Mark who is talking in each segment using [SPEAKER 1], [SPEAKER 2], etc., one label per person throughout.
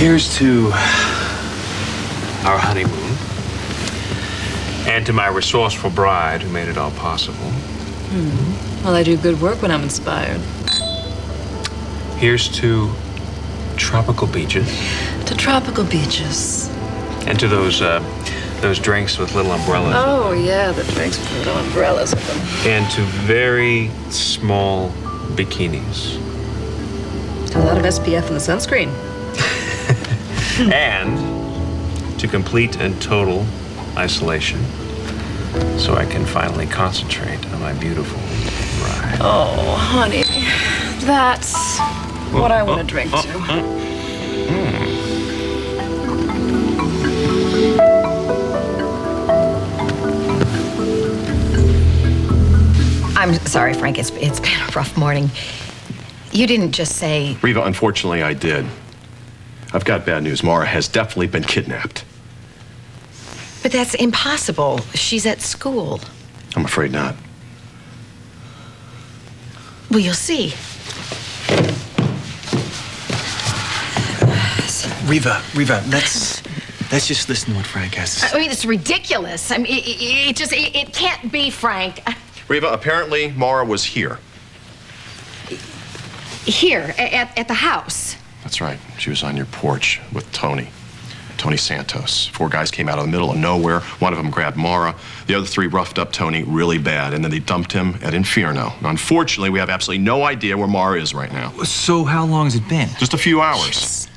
[SPEAKER 1] Here's to our honeymoon. And to my resourceful bride who made it all possible.
[SPEAKER 2] Well, I do good work when I'm inspired.
[SPEAKER 1] Here's to tropical beaches.
[SPEAKER 2] To tropical beaches.
[SPEAKER 1] And to those drinks with little umbrellas.
[SPEAKER 2] Oh, yeah, the drinks with little umbrellas with them.
[SPEAKER 1] And to very small bikinis.
[SPEAKER 2] A lot of SPF in the sunscreen.
[SPEAKER 1] And to complete and total isolation, so I can finally concentrate on my beautiful bride.
[SPEAKER 2] Oh, honey, that's what I want to drink to.
[SPEAKER 3] I'm sorry, Frank. It's been a rough morning. You didn't just say...
[SPEAKER 4] Reva, unfortunately, I did. I've got bad news. Marah has definitely been kidnapped.
[SPEAKER 3] But that's impossible. She's at school.
[SPEAKER 4] I'm afraid not.
[SPEAKER 3] Well, you'll see.
[SPEAKER 5] Reva, let's just listen to what Frank has to say.
[SPEAKER 3] I mean, it's ridiculous. I mean, it can't be, Frank.
[SPEAKER 4] Reva, apparently Marah was here.
[SPEAKER 3] Here, at the house.
[SPEAKER 4] That's right. She was on your porch with Tony Santos. 4 guys came out of the middle of nowhere. One of them grabbed Marah. The other 3 roughed up Tony really bad, and then they dumped him at Inferno. Now, unfortunately, we have absolutely no idea where Marah is right now.
[SPEAKER 5] So how long has it been?
[SPEAKER 4] Just a few hours.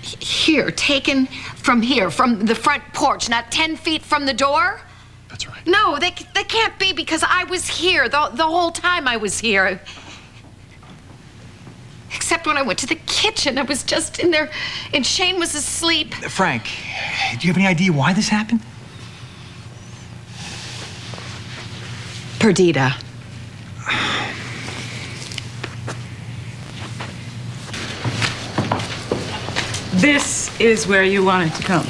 [SPEAKER 3] Here, taken from here, from the front porch, not 10 feet from the door?
[SPEAKER 4] That's right.
[SPEAKER 3] No, they can't be, because I was here the whole time I was here. Except when I went to the kitchen. I was just in there, and Shane was asleep.
[SPEAKER 5] Frank, do you have any idea why this happened?
[SPEAKER 3] Perdita.
[SPEAKER 6] This is where you wanted to come.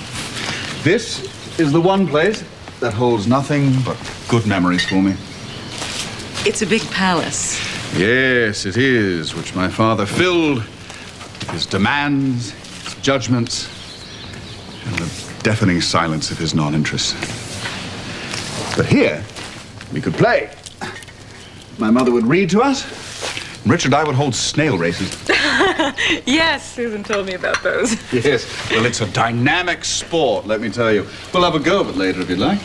[SPEAKER 7] This is the one place that holds nothing but good memories for me.
[SPEAKER 6] It's a big palace.
[SPEAKER 7] Yes, it is, which my father filled with his demands, his judgments, and the deafening silence of his non-interest. But here, we could play. My mother would read to us, and Richard and I would hold snail races.
[SPEAKER 6] Yes, Susan told me about those.
[SPEAKER 7] Yes, well, it's a dynamic sport, let me tell you. We'll have a go of it later if you'd like.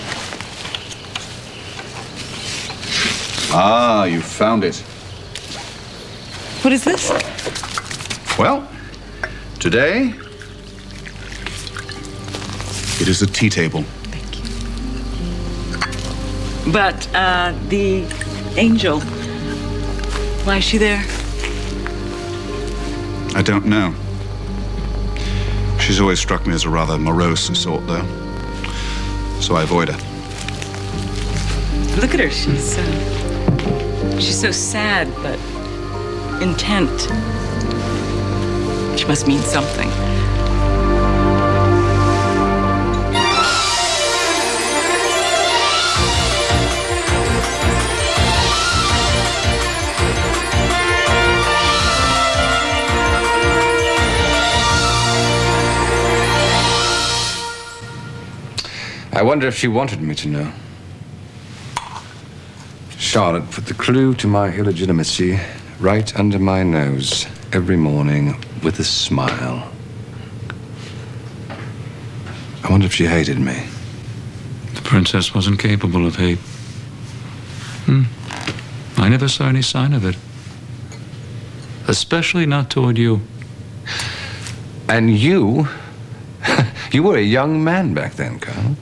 [SPEAKER 7] Ah, you found it.
[SPEAKER 6] What is this?
[SPEAKER 7] Well, today, it is a tea table.
[SPEAKER 6] Thank you. But, the angel, why is she there?
[SPEAKER 7] I don't know. She's always struck me as a rather morose sort, though. So I avoid her.
[SPEAKER 6] Look at her, she's so sad, but intent. She must mean something.
[SPEAKER 8] I wonder if she wanted me to know. Charlotte put the clue to my illegitimacy right under my nose every morning with a smile. I wonder if she hated me.
[SPEAKER 9] The princess wasn't capable of hate. I never saw any sign of it. Especially not toward you.
[SPEAKER 8] And you? You were a young man back then, Colonel.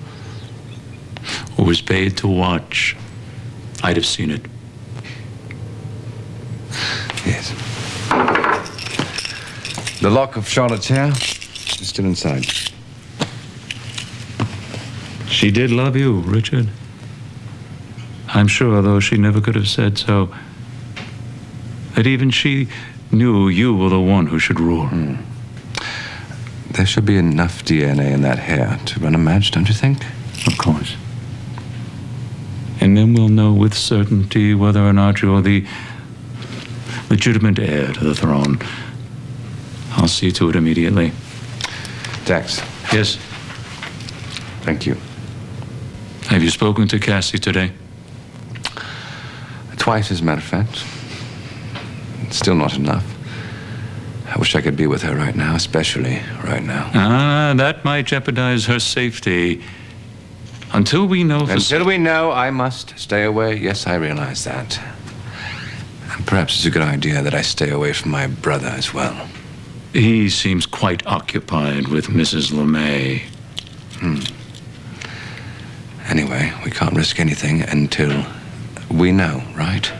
[SPEAKER 9] Who was paid to watch. I'd have seen it.
[SPEAKER 8] Yes. The lock of Charlotte's hair is still inside.
[SPEAKER 9] She did love you, Richard. I'm sure, though she never could have said so, that even she knew you were the one who should rule.
[SPEAKER 8] There should be enough DNA in that hair to run a match, don't you think?
[SPEAKER 9] Of course. And then we'll know with certainty whether or not you're the legitimate heir to the throne. I'll see to it immediately.
[SPEAKER 8] Dex,
[SPEAKER 9] Yes?
[SPEAKER 8] thank you.
[SPEAKER 9] Have you spoken to Cassie today?
[SPEAKER 8] Twice, as a matter of fact. It's still not enough. I wish I could be with her right now, especially right now.
[SPEAKER 9] That might jeopardize her safety. Until we know for
[SPEAKER 8] Until we know, I must stay away. Yes, I realize that. And perhaps it's a good idea that I stay away from my brother as well.
[SPEAKER 9] He seems quite occupied with Mrs. LeMay.
[SPEAKER 8] Anyway, we can't risk anything until we know, right?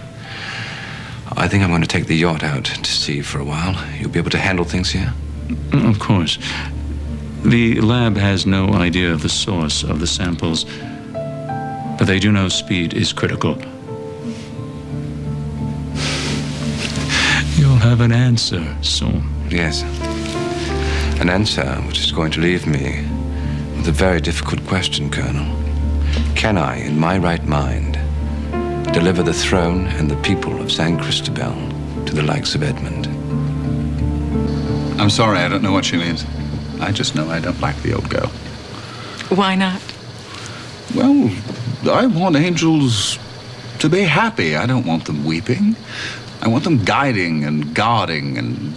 [SPEAKER 8] I think I'm going to take the yacht out to sea for a while. You'll be able to handle things here?
[SPEAKER 9] Of course. The lab has no idea of the source of the samples, but they do know speed is critical. You'll have an answer soon.
[SPEAKER 8] Yes. An answer which is going to leave me with a very difficult question, Colonel. Can I, in my right mind, deliver the throne and the people of San Cristobal to the likes of Edmund?
[SPEAKER 7] I'm sorry, I don't know what she means. I just know I don't like the old girl.
[SPEAKER 6] Why not?
[SPEAKER 7] Well, I want angels to be happy. I don't want them weeping. I want them guiding and guarding and,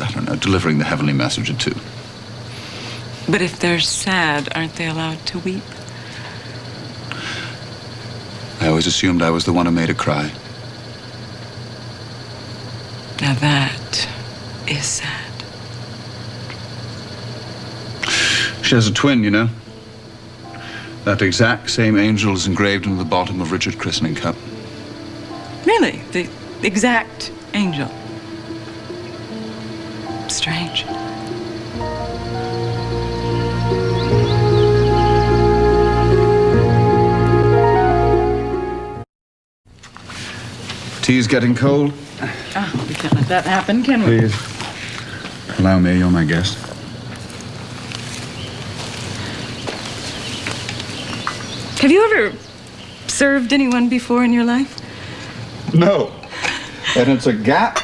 [SPEAKER 7] I don't know, delivering the heavenly message too.
[SPEAKER 6] But if they're sad, aren't they allowed to weep?
[SPEAKER 7] I always assumed I was the one who made her cry.
[SPEAKER 6] Now that is sad.
[SPEAKER 7] She has a twin, you know. That exact same angel is engraved into the bottom of Richard's christening cup.
[SPEAKER 6] Really? The exact angel? Strange.
[SPEAKER 7] Tea's getting cold.
[SPEAKER 6] Oh, we can't let that happen, can we?
[SPEAKER 7] Please. Allow me, you're my guest.
[SPEAKER 6] Have you ever served anyone before in your life?
[SPEAKER 7] No. And it's a gap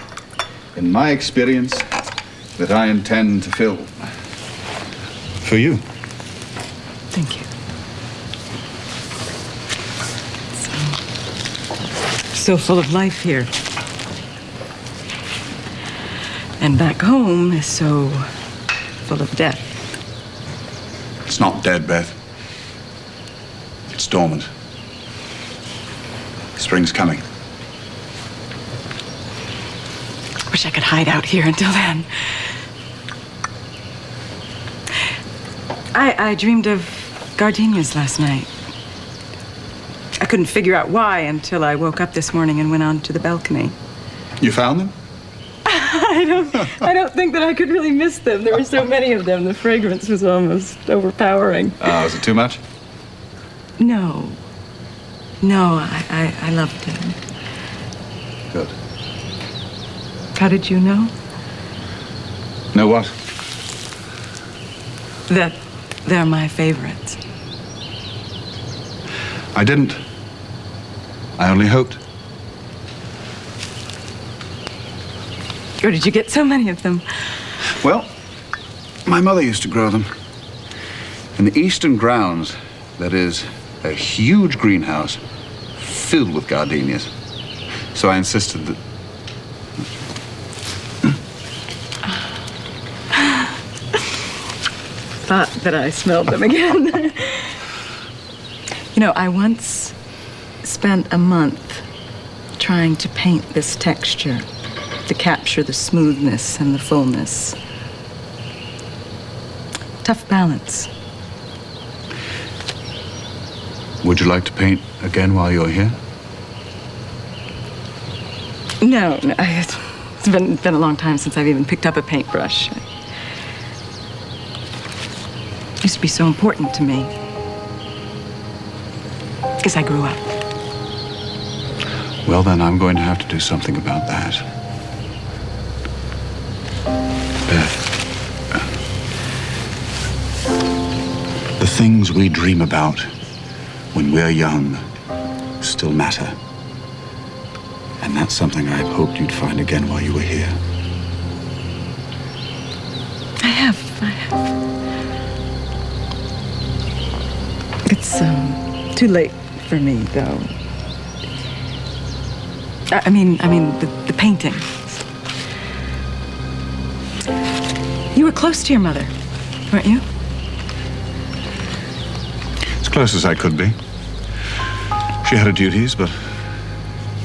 [SPEAKER 7] in my experience that I intend to fill. For you.
[SPEAKER 6] Thank you. So full of life here. And back home is so full of death.
[SPEAKER 7] It's not dead, Beth. It's dormant. Spring's coming.
[SPEAKER 6] Wish I could hide out here until then. I dreamed of gardenias last night. I couldn't figure out why until I woke up this morning and went onto the balcony.
[SPEAKER 7] You found them?
[SPEAKER 6] I don't think that I could really miss them. There were so many of them. The fragrance was almost overpowering.
[SPEAKER 7] Was it too much?
[SPEAKER 6] No. No, I loved them.
[SPEAKER 7] Good.
[SPEAKER 6] How did you know?
[SPEAKER 7] Know what?
[SPEAKER 6] That they're my favorites.
[SPEAKER 7] I didn't. I only hoped.
[SPEAKER 6] Where did you get so many of them?
[SPEAKER 7] Well, my mother used to grow them. In the eastern grounds, that is, a huge greenhouse filled with gardenias. So I insisted that...
[SPEAKER 6] Thought that I smelled them again. You know, I once spent a month trying to paint this texture to capture the smoothness and the fullness. Tough balance.
[SPEAKER 7] Would you like to paint again while you're here?
[SPEAKER 6] No, it's been a long time since I've even picked up a paintbrush. It used to be so important to me. Because I grew up.
[SPEAKER 7] Well, then I'm going to have to do something about that. Beth, the things we dream about when we're young still matter. And that's something I've hoped you'd find again while you were here.
[SPEAKER 6] Too late for me, though. I mean, the painting. You were close to your mother, weren't you?
[SPEAKER 7] As close as I could be. She had her duties, but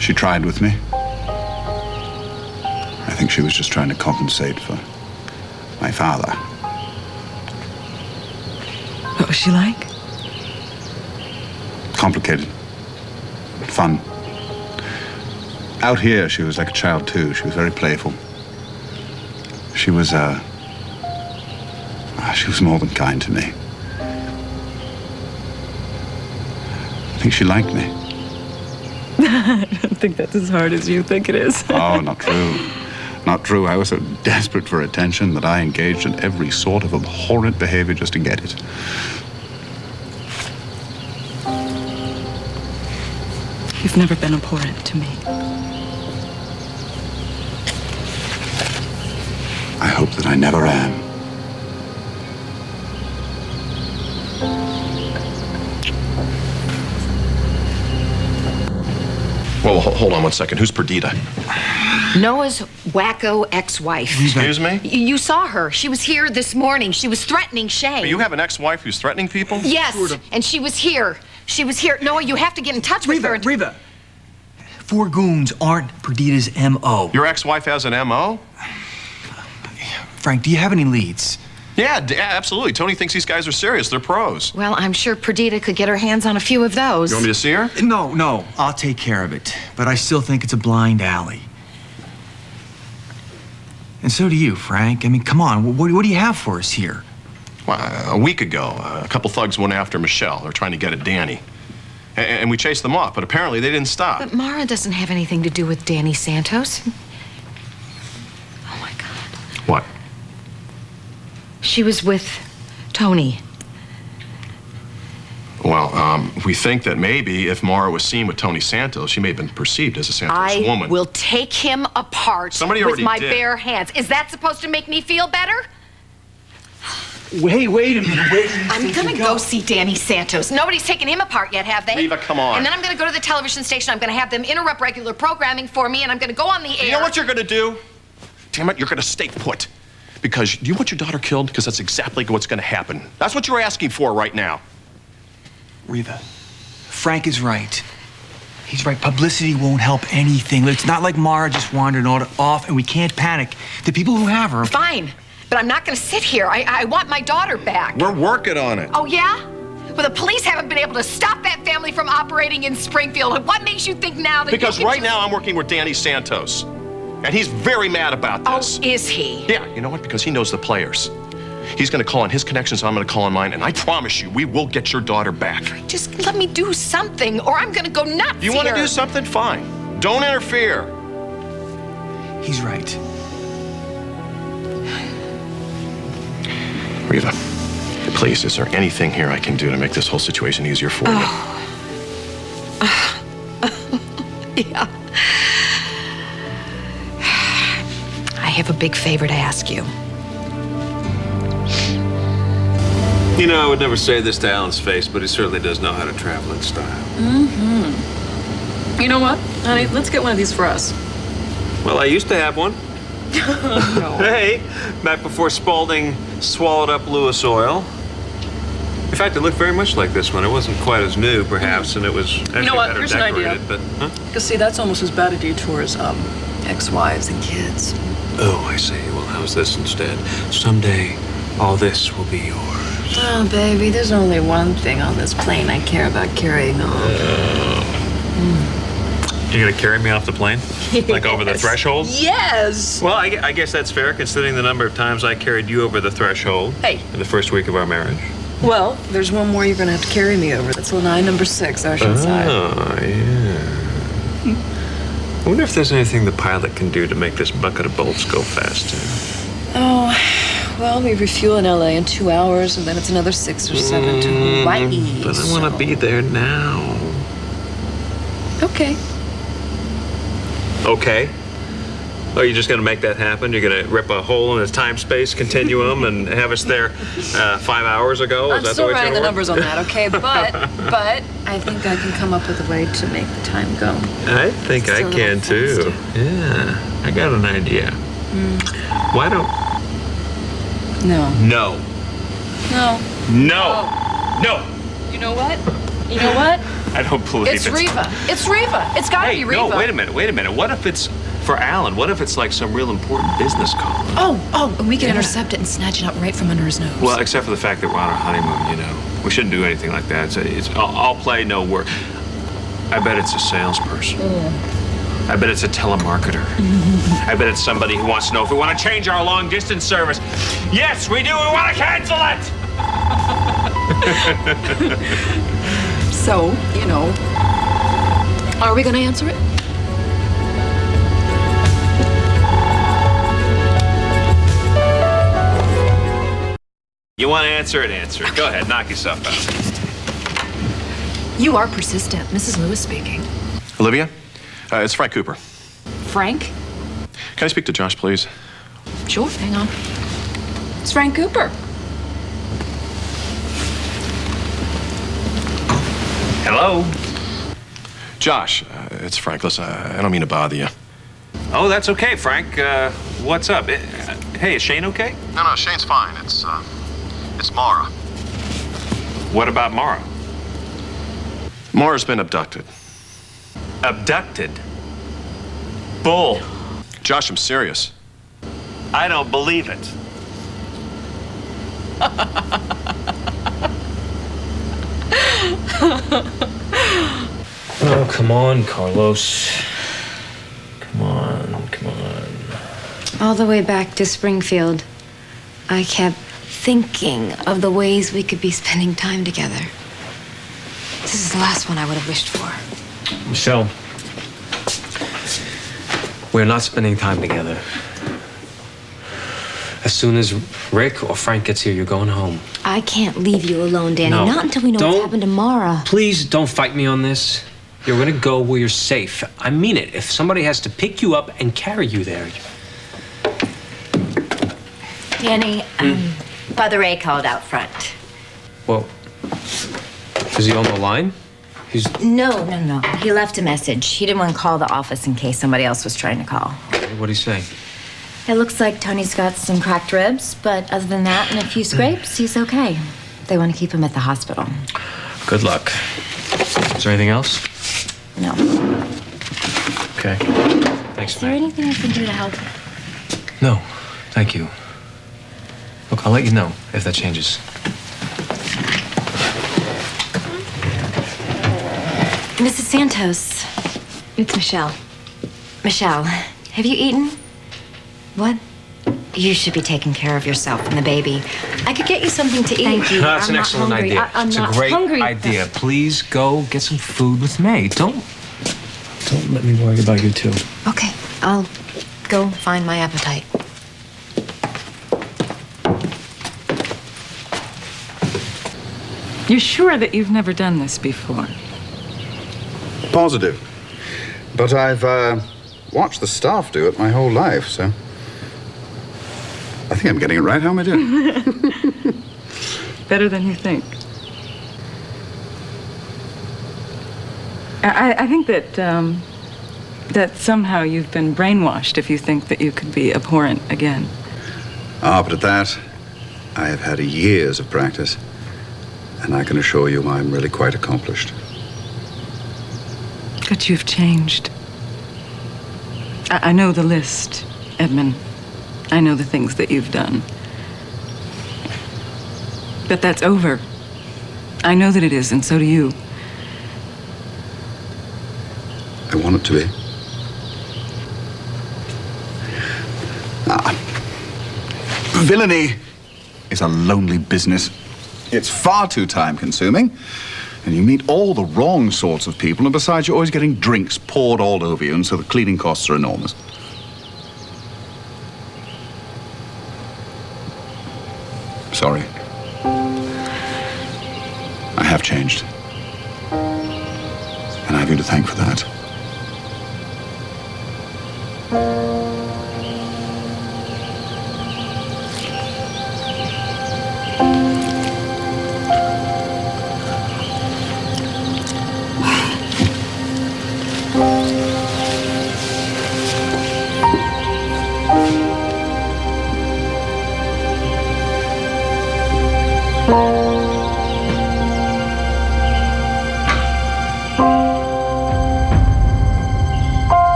[SPEAKER 7] she tried with me. I think she was just trying to compensate for my father.
[SPEAKER 6] What was she like?
[SPEAKER 7] Complicated. Fun. Out here, she was like a child, too. She was very playful. She was more than kind to me. I think she liked me.
[SPEAKER 6] I don't think that's as hard as you think it is.
[SPEAKER 7] Oh, not true. Not true. I was so desperate for attention that I engaged in every sort of abhorrent behavior just to get it.
[SPEAKER 6] You've never been abhorrent to me.
[SPEAKER 7] I hope that I never am.
[SPEAKER 4] Well, hold on one second. Who's Perdita?
[SPEAKER 3] Noah's wacko ex-wife.
[SPEAKER 4] Excuse me?
[SPEAKER 3] You saw her. She was here this morning. She was threatening Shane.
[SPEAKER 4] You have an ex-wife who's threatening people?
[SPEAKER 3] Yes, and she was here. She was here. Noah, you have to get in touch with her.
[SPEAKER 5] Reva, four goons aren't Perdita's M.O.
[SPEAKER 4] Your ex-wife has an M.O.?
[SPEAKER 5] Frank, do you have any leads?
[SPEAKER 4] Yeah, absolutely. Tony thinks these guys are serious. They're pros.
[SPEAKER 3] Well, I'm sure Perdita could get her hands on a few of those.
[SPEAKER 4] You want me to see her?
[SPEAKER 5] No, I'll take care of it. But I still think it's a blind alley. And so do you, Frank. I mean, come on. What do you have for us here?
[SPEAKER 4] Well, a week ago, a couple thugs went after Michelle. They're trying to get at Danny. And we chased them off, but apparently they didn't stop.
[SPEAKER 3] But Marah doesn't have anything to do with Danny Santos. Oh, my God.
[SPEAKER 4] What?
[SPEAKER 3] She was with Tony.
[SPEAKER 4] Well, we think that maybe if Marah was seen with Tony Santos, she may have been perceived as a Santos woman.
[SPEAKER 3] I will take him apart with my bare hands. Is that supposed to make me feel better?
[SPEAKER 5] Wait a minute. Where do you
[SPEAKER 3] I'm gonna go see Danny Santos. Nobody's taken him apart yet, have they?
[SPEAKER 4] Reva, come on.
[SPEAKER 3] And then I'm gonna go to the television station. I'm gonna have them interrupt regular programming for me, and I'm gonna go on the air.
[SPEAKER 4] You know what you're gonna do? Damn it, you're gonna stay put. Because do you want your daughter killed? Because that's exactly what's gonna happen. That's what you're asking for right now.
[SPEAKER 5] Reva, Frank is right. He's right. Publicity won't help anything. It's not like Marah just wandered off and we can't panic. The people who have her...
[SPEAKER 3] Fine, but I'm not gonna sit here. I want my daughter back.
[SPEAKER 4] We're working on it.
[SPEAKER 3] Oh, yeah? Well, the police haven't been able to stop that family from operating in Springfield. What makes you think now that
[SPEAKER 4] Because right now I'm working with Danny Santos. And he's very mad about this.
[SPEAKER 3] Oh, is he?
[SPEAKER 4] Yeah, you know what? Because he knows the players. He's gonna call on his connections, I'm gonna call on mine, and I promise you, we will get your daughter back.
[SPEAKER 3] Just let me do something, or I'm gonna go nuts
[SPEAKER 4] You wanna do something? Fine. Don't interfere.
[SPEAKER 5] He's right.
[SPEAKER 4] Reva, please, is there anything here I can do to make this whole situation easier for you?
[SPEAKER 3] Yeah. I have a big favor to ask you.
[SPEAKER 1] You know, I would never say this to Alan's face, but he certainly does know how to travel in style.
[SPEAKER 2] You know what, honey? Let's get one of these for us.
[SPEAKER 1] Well, I used to have one.
[SPEAKER 2] No.
[SPEAKER 1] Hey, back before Spaulding swallowed up Lewis Oil. In fact, it looked very much like this one. It wasn't quite as new, perhaps, and it was actually
[SPEAKER 2] know what?
[SPEAKER 1] better
[SPEAKER 2] Here's an idea.
[SPEAKER 1] decorated. But, huh?
[SPEAKER 2] Because, see, that's almost as bad a detour as ex-wives and kids.
[SPEAKER 1] Oh, I see. Well, how's this instead? Someday, all this will be yours.
[SPEAKER 2] Oh, baby, there's only one thing on this plane I care about carrying on.
[SPEAKER 1] You're gonna carry me off the plane? Like over the threshold?
[SPEAKER 2] Yes!
[SPEAKER 1] Well, I guess that's fair, considering the number of times I carried you over the threshold.
[SPEAKER 2] Hey.
[SPEAKER 1] In the first week of our marriage.
[SPEAKER 2] Well, there's one more you're gonna have to carry me over. That's line number 6, Oceanside.
[SPEAKER 1] Oh, yeah. I wonder if there's anything the pilot can do to make this bucket of bolts go faster.
[SPEAKER 2] Oh, well, we refuel in LA in 2 hours, and then it's another 6 or 7 to Hawaii.
[SPEAKER 1] But I want to be there now.
[SPEAKER 2] Okay.
[SPEAKER 1] Okay. Oh, you're just going to make that happen? You're going to rip a hole in the time-space continuum and have us there 5 hours ago?
[SPEAKER 2] I'm still running the numbers on that, okay? But I think I can come up with a way to make the time go.
[SPEAKER 1] I think I can too. Yeah, I got an idea. Why don't...
[SPEAKER 2] No.
[SPEAKER 1] No.
[SPEAKER 2] No.
[SPEAKER 1] No. No.
[SPEAKER 2] You know what? You know what?
[SPEAKER 1] I don't believe it.
[SPEAKER 2] It's Reva. It's Reva. It's gotta be Reva.
[SPEAKER 1] No, wait a minute. What if it's for Alan? What if it's like some real important business call?
[SPEAKER 2] Oh, and we can intercept it and snatch it out right from under his nose.
[SPEAKER 1] Well, except for the fact that we're on our honeymoon, you know. We shouldn't do anything like that. I'll play no work. I bet it's a salesperson. I bet it's a telemarketer. I bet it's somebody who wants to know if we want to change our long-distance service. Yes, we do. We want to cancel it!
[SPEAKER 2] So, you know, are we going to answer it?
[SPEAKER 1] You want to answer it, answer it. Go ahead, knock yourself out.
[SPEAKER 2] You are persistent. Mrs. Lewis speaking.
[SPEAKER 4] Olivia, it's Frank Cooper.
[SPEAKER 2] Frank?
[SPEAKER 4] Can I speak to Josh, please?
[SPEAKER 2] Sure, hang on. It's Frank Cooper.
[SPEAKER 1] Hello?
[SPEAKER 4] Josh, it's Frank. Listen, I don't mean to bother you.
[SPEAKER 1] Oh, that's okay, Frank. What's up? Hey, is Shane okay?
[SPEAKER 4] No, Shane's fine. It's Marah.
[SPEAKER 1] What about Marah?
[SPEAKER 4] Marah's been abducted.
[SPEAKER 1] Abducted? Bull.
[SPEAKER 4] Josh, I'm serious.
[SPEAKER 1] I don't believe it.
[SPEAKER 10] Oh, come on, Carlos. Come on.
[SPEAKER 11] All the way back to Springfield, I kept thinking of the ways we could be spending time together. This is the last one I would have wished for.
[SPEAKER 10] Michelle, we're not spending time together. As soon as Rick or Frank gets here, you're going home.
[SPEAKER 11] I can't leave you alone, Danny.
[SPEAKER 10] No.
[SPEAKER 11] Not until we know what's happened to Marah.
[SPEAKER 10] Please don't fight me on this. You're gonna go where you're safe. I mean it. If somebody has to pick you up and carry you there.
[SPEAKER 3] Danny, Father Ray called out front.
[SPEAKER 10] Well, is he on the line?
[SPEAKER 3] No. He left a message. He didn't want to call the office in case somebody else was trying to call.
[SPEAKER 10] What'd he say?
[SPEAKER 3] It looks like Tony's got some cracked ribs, but other than that and a few scrapes, he's okay. They want to keep him at the hospital.
[SPEAKER 10] Good luck. Is there anything else?
[SPEAKER 3] No.
[SPEAKER 10] Okay. Thanks,
[SPEAKER 3] Is there anything I can do to help?
[SPEAKER 10] No, thank you. Look, I'll let you know if that changes.
[SPEAKER 11] Mrs. Santos, it's Michelle. Michelle, have you eaten? What? You should be taking care of yourself and the baby. I could get you something to eat.
[SPEAKER 3] Thank you.
[SPEAKER 10] That's an excellent idea. It's a great idea. Please go get some food with May. Don't let me worry about you two.
[SPEAKER 11] Okay, I'll go find my appetite.
[SPEAKER 6] You're sure that you've never done this before?
[SPEAKER 7] Positive. But I've watched the staff do it my whole life, so I think I'm getting it right. How am I doing?
[SPEAKER 6] Better than you think. I think that that somehow you've been brainwashed if you think that you could be abhorrent again.
[SPEAKER 7] But at that, I have had years of practice, and I can assure you I'm really quite accomplished.
[SPEAKER 6] But you've changed. I know the list, Edmund. I know the things that you've done. But that's over. I know that it is, and so do you.
[SPEAKER 7] I want it to be. Villainy is a lonely business. It's far too time-consuming, and you meet all the wrong sorts of people, and besides, you're always getting drinks poured all over you, and so the cleaning costs are enormous. Sorry. I have changed. And I have you to thank for that.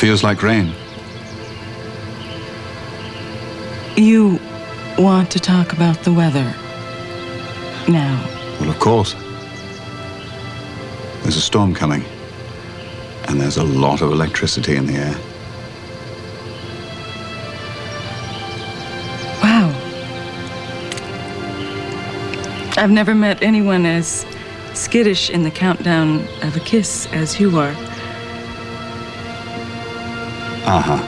[SPEAKER 7] feels like rain.
[SPEAKER 6] You want to talk about the weather now?
[SPEAKER 7] Well, of course. There's a storm coming, and there's a lot of electricity in the air.
[SPEAKER 6] Wow. I've never met anyone as skittish in the countdown of a kiss as you are.
[SPEAKER 7] Uh-huh.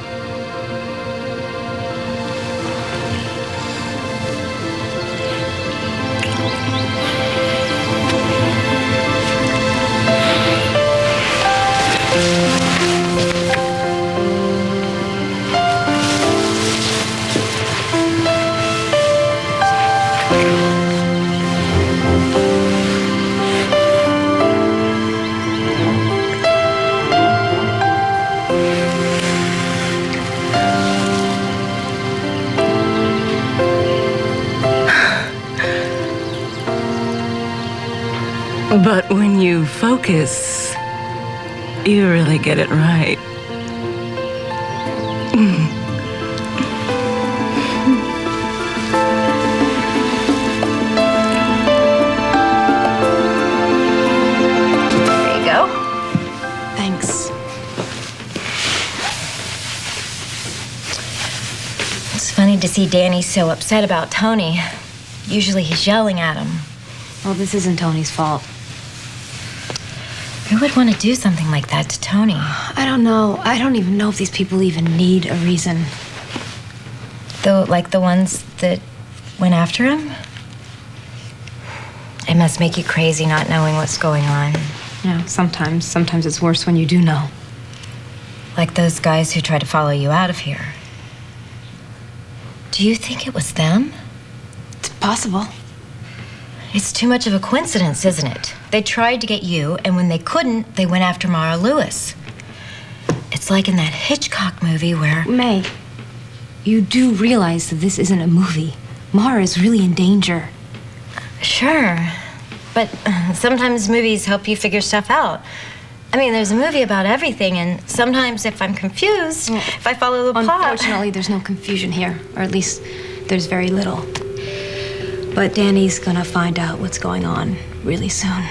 [SPEAKER 6] But when you focus, you really get it right.
[SPEAKER 11] There you go. Thanks. It's funny to see Danny so upset about Tony. Usually he's yelling at him.
[SPEAKER 2] Well, this isn't Tony's fault.
[SPEAKER 11] Who would want to do something like that to Tony?
[SPEAKER 2] I don't know. I don't even know if these people even need a reason.
[SPEAKER 11] Though, like the ones that went after him? It must make you crazy not knowing what's going on.
[SPEAKER 2] Yeah, sometimes. Sometimes it's worse when you do know.
[SPEAKER 11] Like those guys who tried to follow you out of here. Do you think it was them?
[SPEAKER 2] It's possible.
[SPEAKER 11] It's too much of a coincidence, isn't it? They tried to get you, and when they couldn't, they went after Marah Lewis. It's like in that Hitchcock movie where...
[SPEAKER 2] May, you do realize that this isn't a movie. Marah is really in danger.
[SPEAKER 11] Sure, but sometimes movies help you figure stuff out. I mean, there's a movie about everything, and sometimes if I'm confused, if I follow the plot...
[SPEAKER 2] Unfortunately, there's no confusion here, or at least there's very little. But Danny's gonna find out what's going on really soon.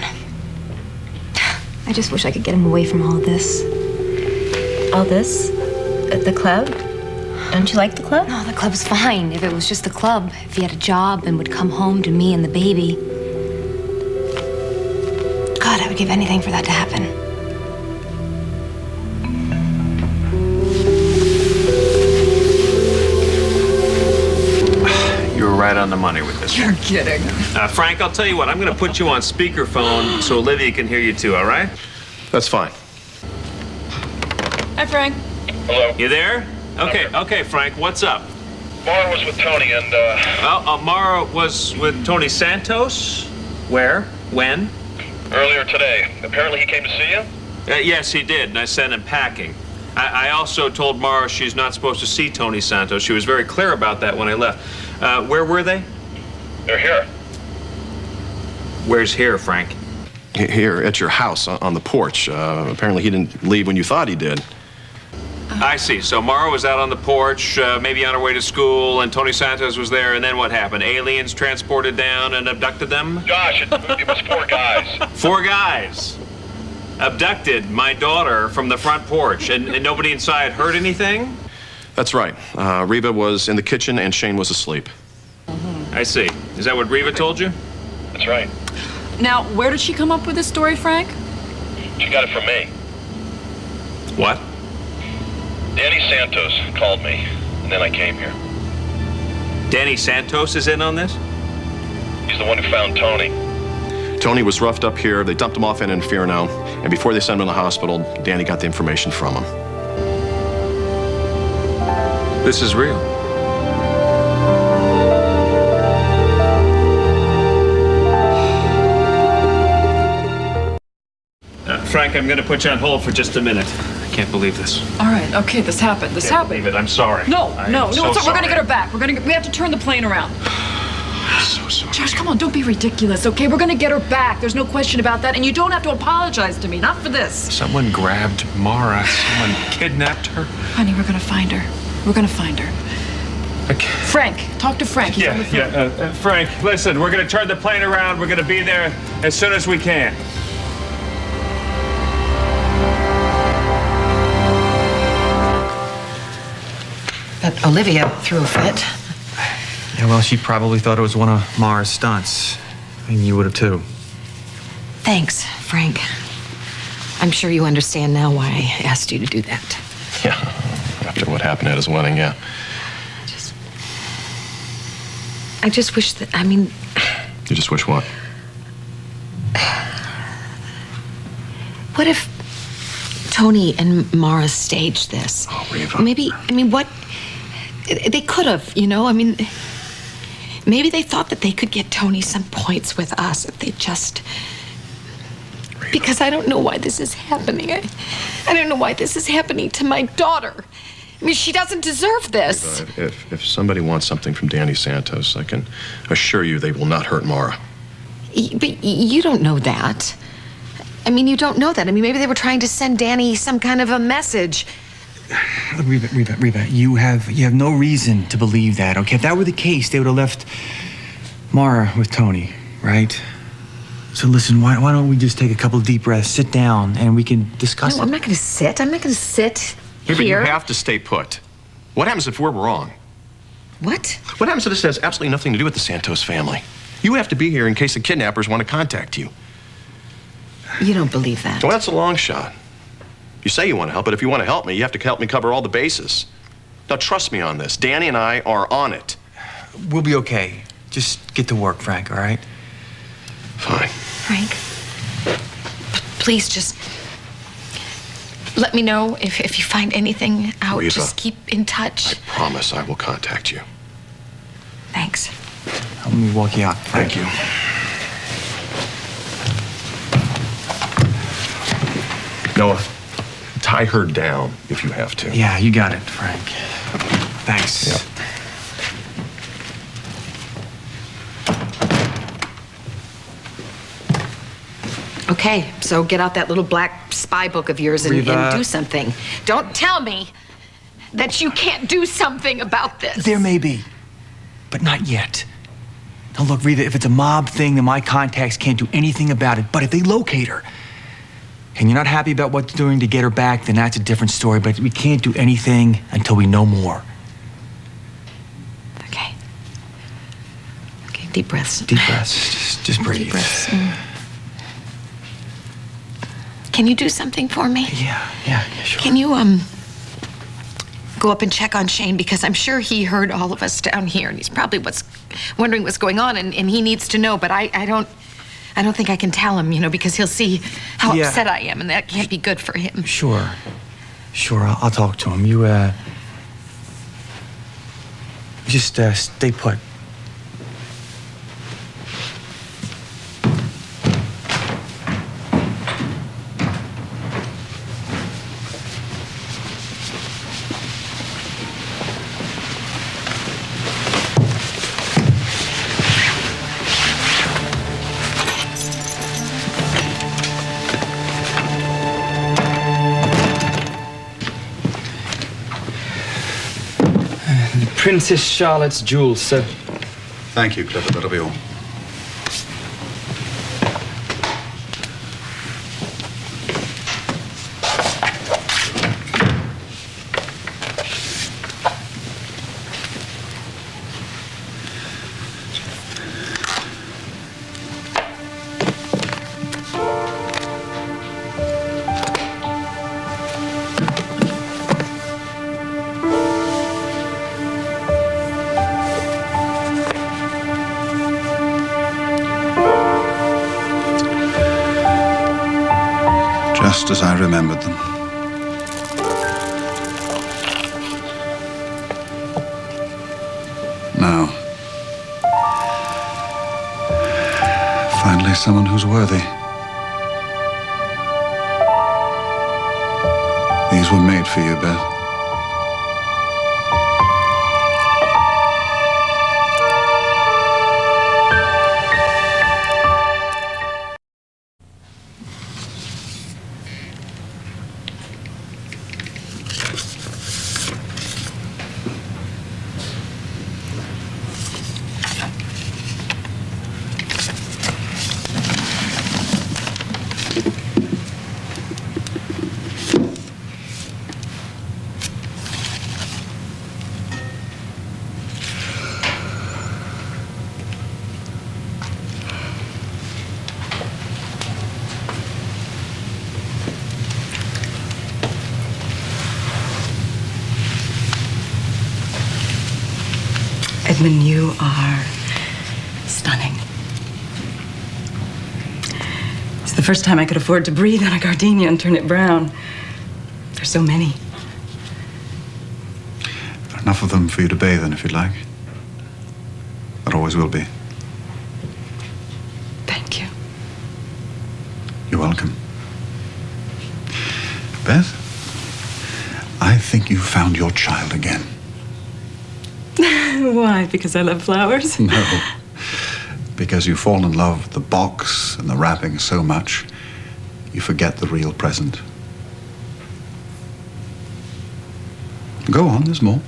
[SPEAKER 2] I just wish I could get him away from all of this.
[SPEAKER 11] All this? At the club? Don't you like the club?
[SPEAKER 2] No, the club's fine. If it was just the club, if he had a job and would come home to me and the baby. God, I would give anything for that to happen.
[SPEAKER 1] You were right on the money with this.
[SPEAKER 6] You're kidding.
[SPEAKER 1] Frank, I'll tell you what. I'm going to put you on speakerphone so Olivia can hear you too, all right?
[SPEAKER 4] That's fine.
[SPEAKER 6] Hi, Frank.
[SPEAKER 12] Hello.
[SPEAKER 1] You there? Okay, Frank, what's up?
[SPEAKER 12] Marah was with Tony and,
[SPEAKER 1] Marah was with Tony Santos? Where? When?
[SPEAKER 12] earlier today. Apparently he came to see you?
[SPEAKER 1] Yes, he did, and I sent him packing. I also told Marah she's not supposed to see Tony Santos. She was very clear about that when I left. Where were they?
[SPEAKER 12] They're here.
[SPEAKER 1] Where's here, Frank?
[SPEAKER 4] Here, at your house, on the porch. Apparently he didn't leave when you thought he did.
[SPEAKER 1] I see. So Marah was out on the porch, maybe on her way to school, and Tony Santos was there, and then what happened? Aliens transported down and abducted them?
[SPEAKER 12] Josh, it was 4 guys.
[SPEAKER 1] 4 guys abducted my daughter from the front porch, and nobody inside heard anything?
[SPEAKER 4] That's right. Reva was in the kitchen and Shane was asleep.
[SPEAKER 1] I see. Is that what Reva told you?
[SPEAKER 12] That's right.
[SPEAKER 6] Now, where did she come up with this story, Frank?
[SPEAKER 12] She got it from me.
[SPEAKER 1] What?
[SPEAKER 12] Danny Santos called me, and then I came here.
[SPEAKER 1] Danny Santos is in on this?
[SPEAKER 12] He's the one who found Tony.
[SPEAKER 4] Tony was roughed up here. They dumped him off in Inferno, and before they sent him to the hospital, Danny got the information from him.
[SPEAKER 1] This is real. Frank, I'm going to put you on hold for just a minute. I can't believe this.
[SPEAKER 6] All right, okay, this happened. This happened.
[SPEAKER 1] Believe it. I'm sorry.
[SPEAKER 6] No,
[SPEAKER 1] I
[SPEAKER 6] no,
[SPEAKER 1] am
[SPEAKER 6] no,
[SPEAKER 1] so
[SPEAKER 6] it's, we're gonna
[SPEAKER 1] sorry.
[SPEAKER 6] get her back. We have to turn the plane around.
[SPEAKER 4] So
[SPEAKER 1] sorry.
[SPEAKER 6] Josh, come on, don't be ridiculous, okay? We're gonna get her back. There's no question about that, and you don't have to apologize to me, not for this.
[SPEAKER 1] Someone grabbed Marah. Someone kidnapped her.
[SPEAKER 6] Honey, we're gonna find her. We're gonna find her.
[SPEAKER 1] Okay.
[SPEAKER 6] Frank, talk to Frank. He's on the phone.
[SPEAKER 1] Frank, listen, we're gonna turn the plane around. We're gonna be there as soon as we can.
[SPEAKER 13] But Olivia threw a fit.
[SPEAKER 5] Yeah, well, she probably thought it was one of Marah's stunts. And you would have too.
[SPEAKER 13] Thanks, Frank. I'm sure you understand now why I asked you to do that.
[SPEAKER 4] Yeah, after what happened at his wedding, yeah.
[SPEAKER 13] I just wish that, I mean...
[SPEAKER 4] You just wish what?
[SPEAKER 13] What if Tony and Marah staged this?
[SPEAKER 4] Oh, Reva.
[SPEAKER 13] Maybe, I mean, what... They could have, you know? I mean, maybe they thought that they could get Tony some points with us if they just...
[SPEAKER 4] Reva.
[SPEAKER 13] Because I don't know why this is happening. I don't know why this is happening to my daughter. I mean, she doesn't deserve this.
[SPEAKER 4] Reva, if somebody wants something from Danny Santos, I can assure you they will not hurt Marah.
[SPEAKER 13] But you don't know that. I mean, you don't know that. I mean, maybe they were trying to send Danny some kind of a message.
[SPEAKER 5] Reva, you have no reason to believe that, okay? If that were the case, they would have left Marah with Tony, right? So listen, why don't we just take a couple of deep breaths, sit down, and we can discuss it?
[SPEAKER 13] No, I'm not going to sit. I'm not going to sit
[SPEAKER 4] Yeah, but you
[SPEAKER 13] here.
[SPEAKER 4] have to stay put. What happens if we're wrong?
[SPEAKER 13] What?
[SPEAKER 4] What happens if this has absolutely nothing to do with the Santos family? You have to be here in case the kidnappers want to contact you.
[SPEAKER 13] You don't believe that.
[SPEAKER 4] Well, that's a long shot. You say you want to help, but if you want to help me, you have to help me cover all the bases. Now, trust me on this. Danny and I are on it.
[SPEAKER 5] We'll be okay. Just get to work, Frank, all right?
[SPEAKER 4] Fine.
[SPEAKER 13] Frank, please just let me know if you find anything out.
[SPEAKER 4] Reva,
[SPEAKER 13] just keep in touch.
[SPEAKER 4] I promise I will contact you.
[SPEAKER 13] Thanks.
[SPEAKER 5] Let me walk you out.
[SPEAKER 4] Thank you. Noah, tie her down if you have to.
[SPEAKER 5] Yeah, you got it, Frank. Thanks.
[SPEAKER 4] Yep.
[SPEAKER 13] Okay, so get out that little black spy book of yours and do something. Don't tell me that you can't do something about this.
[SPEAKER 5] There may be, but not yet. Now look, Reva, if it's a mob thing, then my contacts can't do anything about it. But if they locate her, and you're not happy about what they're doing to get her back, then that's a different story. But we can't do anything until we know more.
[SPEAKER 13] Okay. Okay, deep breaths.
[SPEAKER 5] Deep breaths. Just breathe.
[SPEAKER 13] Deep breaths. Can you do something for me?
[SPEAKER 5] Yeah, sure.
[SPEAKER 13] Can you, go up and check on Shane? Because I'm sure he heard all of us down here, and he's probably wondering what's going on, and he needs to know, but I don't think I can tell him, you know, because he'll see how upset I am, and that can't be good for him.
[SPEAKER 5] Sure, I'll talk to him. You, just, stay put.
[SPEAKER 10] Princess Charlotte's jewels, sir.
[SPEAKER 7] Thank you, Clifford. That'll be all. Just as I remembered them. Now, finally someone who's worthy. These were made for you, Beth.
[SPEAKER 6] Edmund, you are stunning. It's the first time I could afford to breathe on a gardenia and turn it brown. There's so many.
[SPEAKER 7] There are enough of them for you to bathe in if you'd like. There always will be.
[SPEAKER 6] Thank you.
[SPEAKER 7] You're welcome. Beth, I think you found your child again.
[SPEAKER 6] Why? Because I love flowers?
[SPEAKER 7] No. Because you fall in love with the box and the wrapping so much, you forget the real present. Go on, there's more.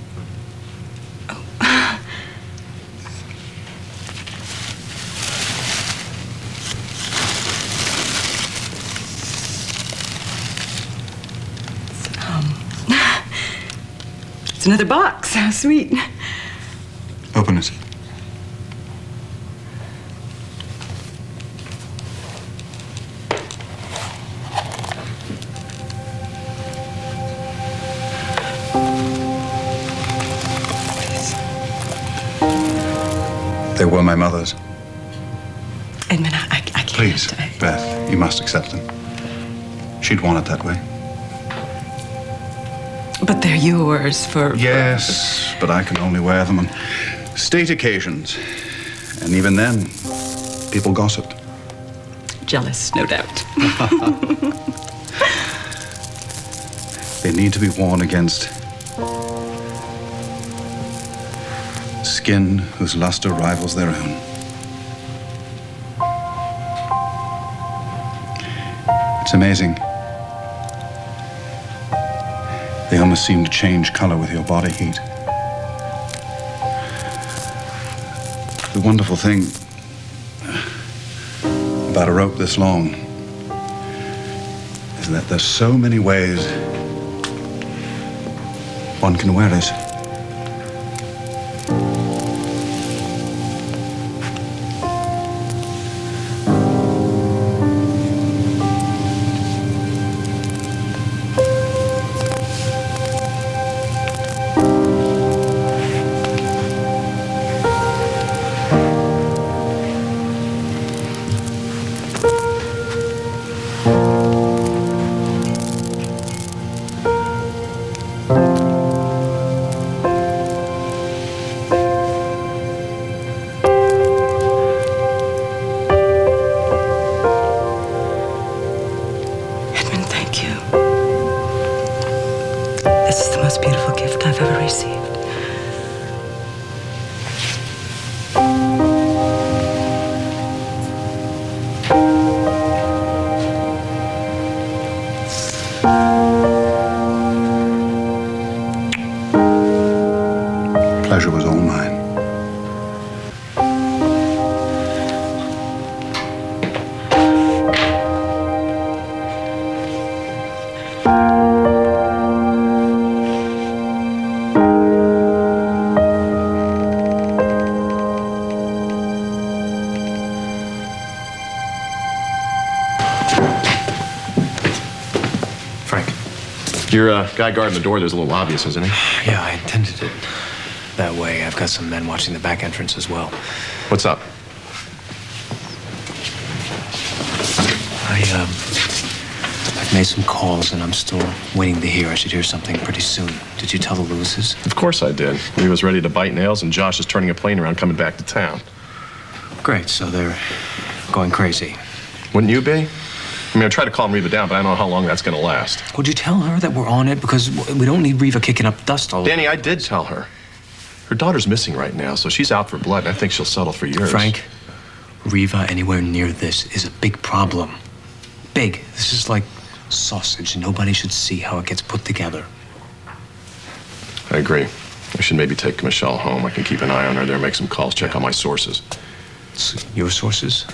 [SPEAKER 6] It's another box. How sweet.
[SPEAKER 7] Open it. They were my mother's.
[SPEAKER 6] Edmund, I can't.
[SPEAKER 7] Please, Beth, you must accept them. She'd want it that way.
[SPEAKER 6] But they're yours for...
[SPEAKER 7] Yes, but I can only wear them on state occasions. And even then, people gossiped.
[SPEAKER 6] Jealous, no doubt.
[SPEAKER 7] They need to be worn against skin whose luster rivals their own. It's amazing. They almost seem to change color with your body heat. The wonderful thing about a rope this long is that there's so many ways one can wear it. Pleasure was all mine.
[SPEAKER 4] Your guy guarding the door there's a little obvious, isn't he?
[SPEAKER 10] Yeah, I intended it that way. I've got some men watching the back entrance as well.
[SPEAKER 4] What's up?
[SPEAKER 10] I've made some calls and I'm still waiting to hear. I should hear something pretty soon. Did you tell the Lewises?
[SPEAKER 4] Of course I did. He was ready to bite nails and Josh is turning a plane around coming back to town.
[SPEAKER 10] Great, so they're going crazy.
[SPEAKER 4] Wouldn't you be? I mean, I tried to calm Reva down, but I don't know how long that's going to last.
[SPEAKER 10] Would you tell her that we're on it? Because we don't need Reva kicking up dust all over.
[SPEAKER 4] Danny, I did tell her. Her daughter's missing right now, so she's out for blood, and I think she'll settle for yours.
[SPEAKER 10] Frank, Reva anywhere near this is a big problem. Big. This is like sausage. Nobody should see how it gets put together.
[SPEAKER 4] I agree. I should maybe take Michelle home. I can keep an eye on her there, make some calls, check on my sources.
[SPEAKER 10] Your sources?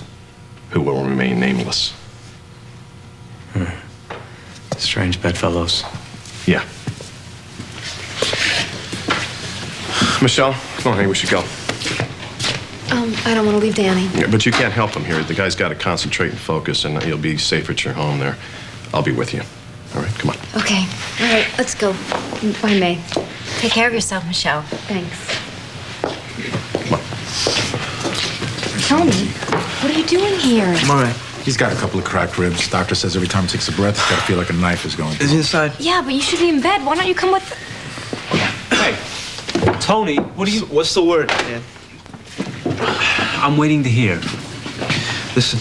[SPEAKER 4] Who will remain nameless.
[SPEAKER 10] Strange bedfellows.
[SPEAKER 4] Yeah. Michelle, come on, honey, we should go.
[SPEAKER 2] I don't want to leave Danny.
[SPEAKER 4] Yeah, but you can't help him here. The guy's got to concentrate and focus, and you'll be safe at your home there. I'll be with you. All right, come on.
[SPEAKER 2] Okay. All right, let's go. Bye, May.
[SPEAKER 3] Take care of yourself, Michelle.
[SPEAKER 2] Thanks.
[SPEAKER 11] Tony, what are you doing here?
[SPEAKER 14] I'm all right. He's got a couple of cracked ribs. Doctor says every time he takes a breath, he's got to feel like a knife is going through.
[SPEAKER 10] Is he inside?
[SPEAKER 2] Yeah, but you should be in bed. Why don't you come with...
[SPEAKER 10] Hey, Tony, what's the word, man? I'm waiting to hear.
[SPEAKER 15] Listen,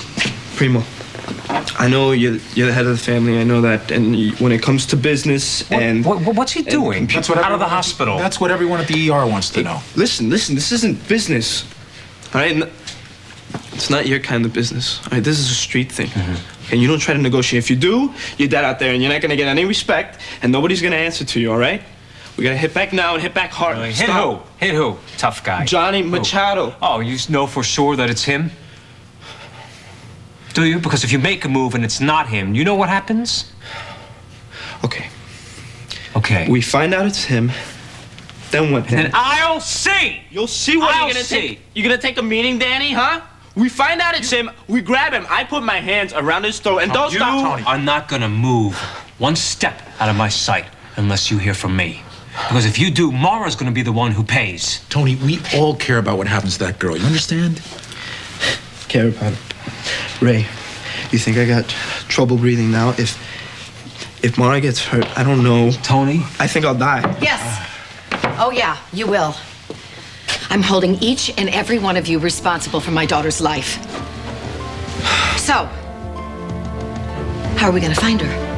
[SPEAKER 15] Primo, I know you're the head of the family. I know that. And when it comes to business
[SPEAKER 10] what's he doing?
[SPEAKER 14] That's what
[SPEAKER 10] out of the hospital.
[SPEAKER 14] That's what everyone at the ER wants to know.
[SPEAKER 15] Listen, this isn't business. All right? It's not your kind of business. All right? This is a street thing. And you don't try to negotiate. If you do, you're dead out there and you're not going to get any respect and nobody's going to answer to you, all right? We got to hit back now and hit back hard.
[SPEAKER 10] Really? Hit who? Hit who? Tough guy.
[SPEAKER 15] Johnny Machado.
[SPEAKER 10] Oh, you know for sure that it's him? Do you? Because if you make a move and it's not him, you know what happens?
[SPEAKER 15] Okay.
[SPEAKER 10] Okay.
[SPEAKER 15] We find out it's him. Then what?
[SPEAKER 10] Then I'll see.
[SPEAKER 15] You'll see what
[SPEAKER 10] I'll
[SPEAKER 15] you're gonna
[SPEAKER 10] see.
[SPEAKER 15] take. You're gonna take a meeting, Danny, huh? We find out it's him. We grab him. I put my hands around his throat and don't stop, Tony.
[SPEAKER 10] You are not gonna move one step out of my sight unless you hear from me. Because if you do, Marah's gonna be the one who pays.
[SPEAKER 14] Tony, we all care about what happens to that girl. You understand?
[SPEAKER 15] Care about it. Ray, you think I got trouble breathing now? If Marah gets hurt, I don't know.
[SPEAKER 10] Tony?
[SPEAKER 15] I think I'll die.
[SPEAKER 13] Yes. Oh, yeah, you will. I'm holding each and every one of you responsible for my daughter's life. So, how are we gonna find her?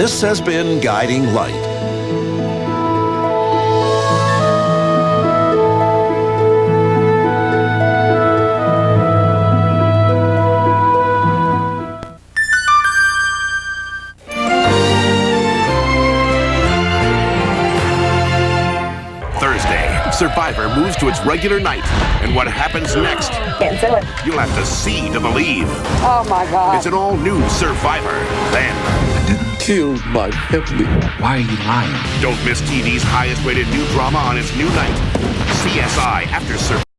[SPEAKER 16] This has been Guiding Light.
[SPEAKER 17] Thursday, Survivor moves to its regular night. And what happens next?
[SPEAKER 18] Can't do it.
[SPEAKER 17] You'll have to see to believe.
[SPEAKER 18] Oh my God.
[SPEAKER 17] It's an all-new Survivor. Then
[SPEAKER 16] Killed my family.
[SPEAKER 14] Why are you lying?
[SPEAKER 17] don't miss TV's highest-rated new drama on its new night. CSI After Survivor.